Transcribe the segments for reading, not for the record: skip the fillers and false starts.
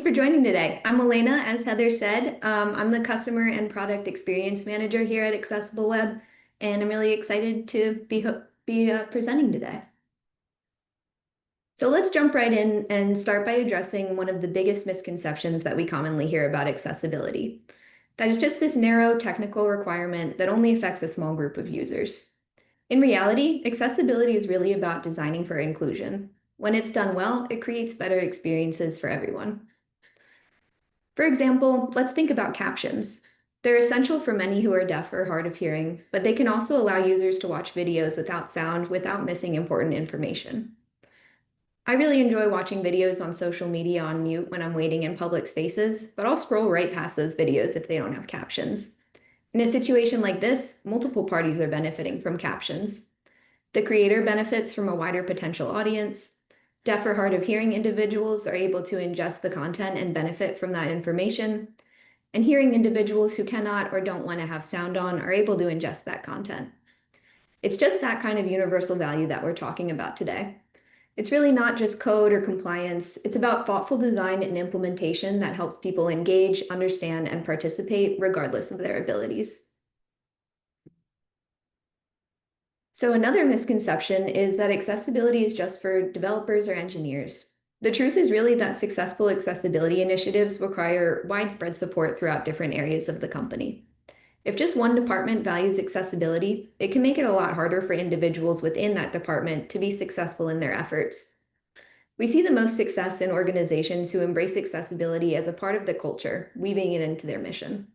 for joining today. I'm Elena, as Heather said. I'm the Customer and Product Experience Manager here at Accessible Web, and I'm really excited to be presenting today. So let's jump right in and start by addressing one of the biggest misconceptions that we commonly hear about accessibility. That is just this narrow technical requirement that only affects a small group of users. In reality, accessibility is really about designing for inclusion. When it's done well, it creates better experiences for everyone. For example, let's think about captions. They're essential for many who are deaf or hard of hearing, but they can also allow users to watch videos without sound without missing important information. I really enjoy watching videos on social media on mute when I'm waiting in public spaces, but I'll scroll right past those videos if they don't have captions. In a situation like this, multiple parties are benefiting from captions. The creator benefits from a wider potential audience. Deaf or hard of hearing individuals are able to ingest the content and benefit from that information. And hearing individuals who cannot or don't want to have sound on are able to ingest that content. It's just that kind of universal value that we're talking about today. It's really not just code or compliance. It's about thoughtful design and implementation that helps people engage, understand, and participate regardless of their abilities. So another misconception is that accessibility is just for developers or engineers. The truth is really that successful accessibility initiatives require widespread support throughout different areas of the company. If just one department values accessibility, it can make it a lot harder for individuals within that department to be successful in their efforts. We see the most success in organizations who embrace accessibility as a part of the culture, weaving it into their mission.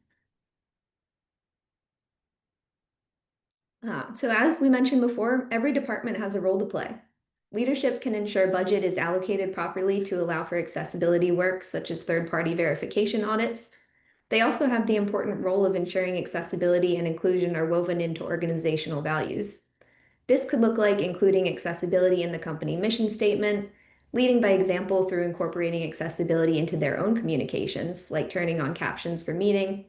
So as we mentioned before, every department has a role to play. Leadership can ensure budget is allocated properly to allow for accessibility work, such as third-party verification audits. They also have the important role of ensuring accessibility and inclusion are woven into organizational values. This could look like including accessibility in the company mission statement, leading by example through incorporating accessibility into their own communications, like turning on captions for meeting,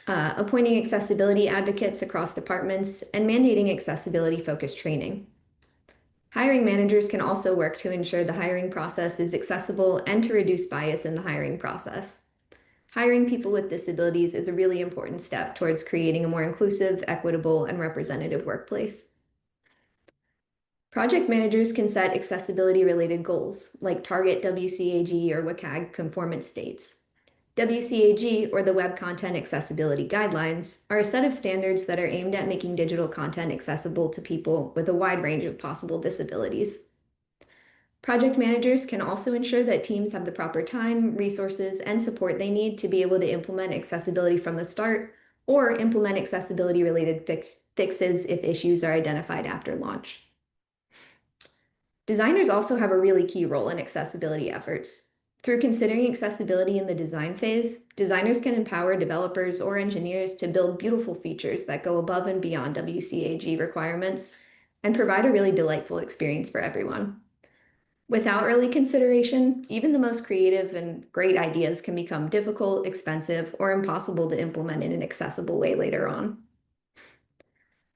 appointing accessibility advocates across departments, and mandating accessibility-focused training. Hiring managers can also work to ensure the hiring process is accessible and to reduce bias in the hiring process. Hiring people with disabilities is a really important step towards creating a more inclusive, equitable, and representative workplace. Project managers can set accessibility-related goals, like target WCAG or WCAG conformance states. WCAG, or the Web Content Accessibility Guidelines, are a set of standards that are aimed at making digital content accessible to people with a wide range of possible disabilities. Project managers can also ensure that teams have the proper time, resources, and support they need to be able to implement accessibility from the start, or implement accessibility-related fixes if issues are identified after launch. Designers also have a really key role in accessibility efforts. Through considering accessibility in the design phase, designers can empower developers or engineers to build beautiful features that go above and beyond WCAG requirements and provide a really delightful experience for everyone. Without early consideration, even the most creative and great ideas can become difficult, expensive, or impossible to implement in an accessible way later on.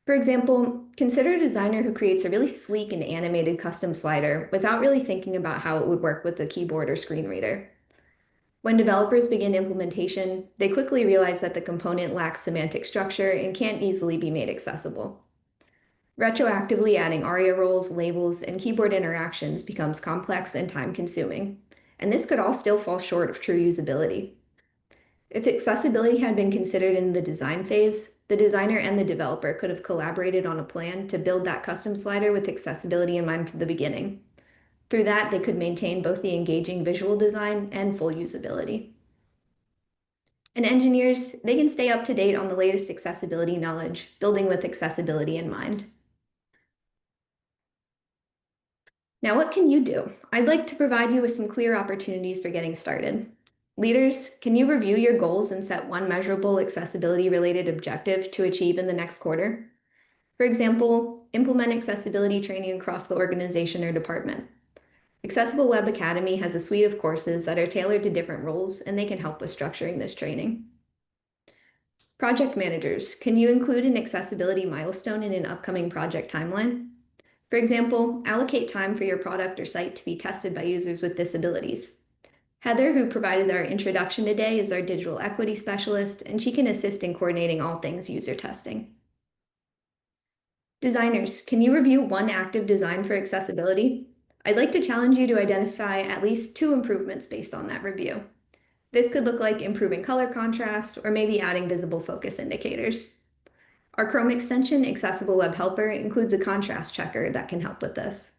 For example, consider a designer who creates a really sleek and animated custom slider without really thinking about how it would work with a keyboard or screen reader. When developers begin implementation, they quickly realize that the component lacks semantic structure and can't easily be made accessible. Retroactively adding ARIA roles, labels, and keyboard interactions becomes complex and time-consuming, and this could all still fall short of true usability. If accessibility had been considered in the design phase, the designer and the developer could have collaborated on a plan to build that custom slider with accessibility in mind from the beginning. Through that, they could maintain both the engaging visual design and full usability. And engineers, they can stay up to date on the latest accessibility knowledge, building with accessibility in mind. Now, what can you do? I'd like to provide you with some clear opportunities for getting started. Leaders, can you review your goals and set one measurable accessibility-related objective to achieve in the next quarter? For example, implement accessibility training across the organization or department. Accessible Web Academy has a suite of courses that are tailored to different roles, and they can help with structuring this training. Project managers, can you include an accessibility milestone in an upcoming project timeline? For example, allocate time for your product or site to be tested by users with disabilities. Heather, who provided our introduction today, is our digital equity specialist, and she can assist in coordinating all things user testing. Designers, can you review one active design for accessibility? I'd like to challenge you to identify at least 2 improvements based on that review. This could look like improving color contrast or maybe adding visible focus indicators. Our Chrome extension, Accessible Web Helper, includes a contrast checker that can help with this.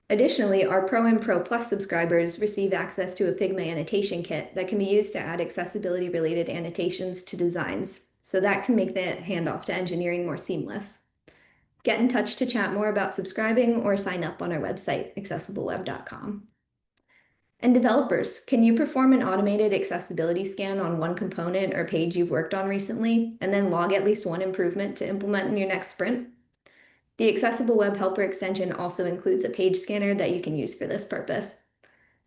Additionally, our Pro and Pro Plus subscribers receive access to a Figma annotation kit that can be used to add accessibility-related annotations to designs, so that can make the handoff to engineering more seamless. Get in touch to chat more about subscribing or sign up on our website, accessibleweb.com. And developers, can you perform an automated accessibility scan on one component or page you've worked on recently, and then log at least one improvement to implement in your next sprint? The Accessible Web Helper extension also includes a page scanner that you can use for this purpose.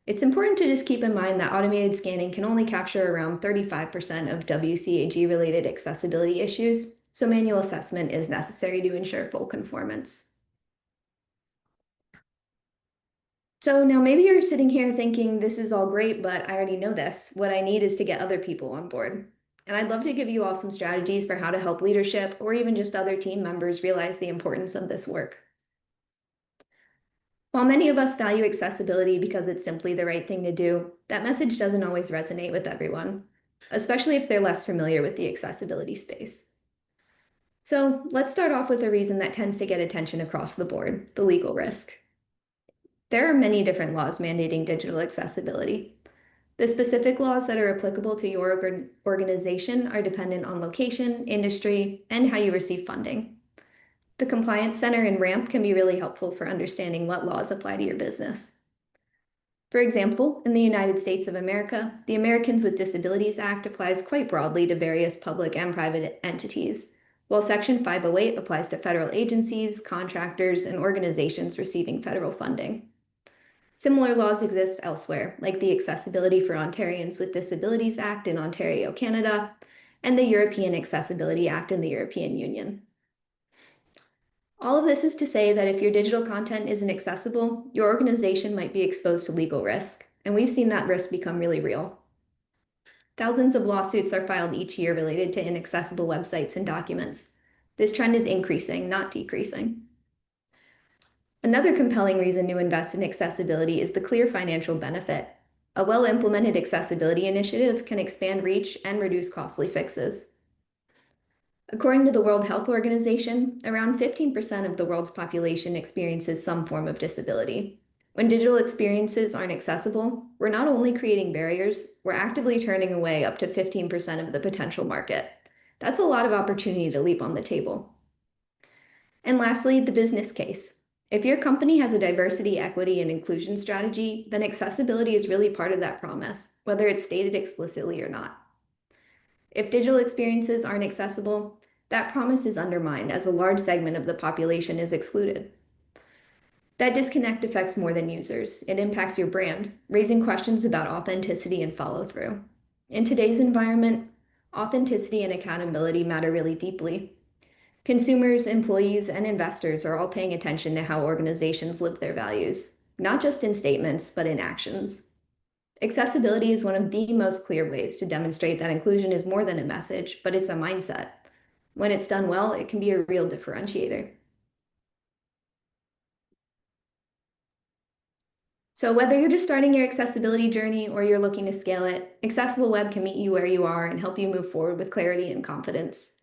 It's important to just keep in mind that automated scanning can only capture around 35% of WCAG-related accessibility issues, so manual assessment is necessary to ensure full conformance. So now maybe you're sitting here thinking, this is all great, but I already know this. What I need is to get other people on board. And I'd love to give you all some strategies for how to help leadership or even just other team members realize the importance of this work. While many of us value accessibility because it's simply the right thing to do, that message doesn't always resonate with everyone, especially if they're less familiar with the accessibility space. So let's start off with a reason that tends to get attention across the board, the legal risk. There are many different laws mandating digital accessibility. The specific laws that are applicable to your organization are dependent on location, industry, and how you receive funding. The Compliance Center and RAMP can be really helpful for understanding what laws apply to your business. For example, in the United States of America, the Americans with Disabilities Act applies quite broadly to various public and private entities, while Section 508 applies to federal agencies, contractors, and organizations receiving federal funding. Similar laws exist elsewhere, like the Accessibility for Ontarians with Disabilities Act in Ontario, Canada, and the European Accessibility Act in the European Union. All of this is to say that if your digital content isn't accessible, your organization might be exposed to legal risk, and we've seen that risk become really real. Thousands of lawsuits are filed each year related to inaccessible websites and documents. This trend is increasing, not decreasing. Another compelling reason to invest in accessibility is the clear financial benefit. A well-implemented accessibility initiative can expand reach and reduce costly fixes. According to the World Health Organization, around 15% of the world's population experiences some form of disability. When digital experiences aren't accessible, we're not only creating barriers, we're actively turning away up to 15% of the potential market. That's a lot of opportunity to leap on the table. And lastly, the business case. If your company has a diversity, equity, and inclusion strategy, then accessibility is really part of that promise, whether it's stated explicitly or not. If digital experiences aren't accessible, that promise is undermined as a large segment of the population is excluded. That disconnect affects more than users. It impacts your brand, raising questions about authenticity and follow-through. In today's environment, authenticity and accountability matter really deeply. Consumers, employees, and investors are all paying attention to how organizations live their values, not just in statements, but in actions. Accessibility is one of the most clear ways to demonstrate that inclusion is more than a message, but it's a mindset. When it's done well, it can be a real differentiator. So whether you're just starting your accessibility journey or you're looking to scale it, Accessible Web can meet you where you are and help you move forward with clarity and confidence.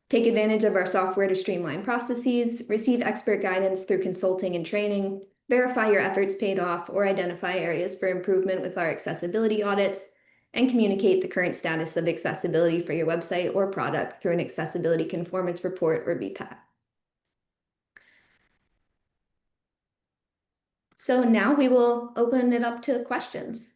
Take advantage of our software to streamline processes, receive expert guidance through consulting and training, verify your efforts paid off or identify areas for improvement with our accessibility audits, and communicate the current status of accessibility for your website or product through an accessibility conformance report or BPAT. So now we will open it up to questions.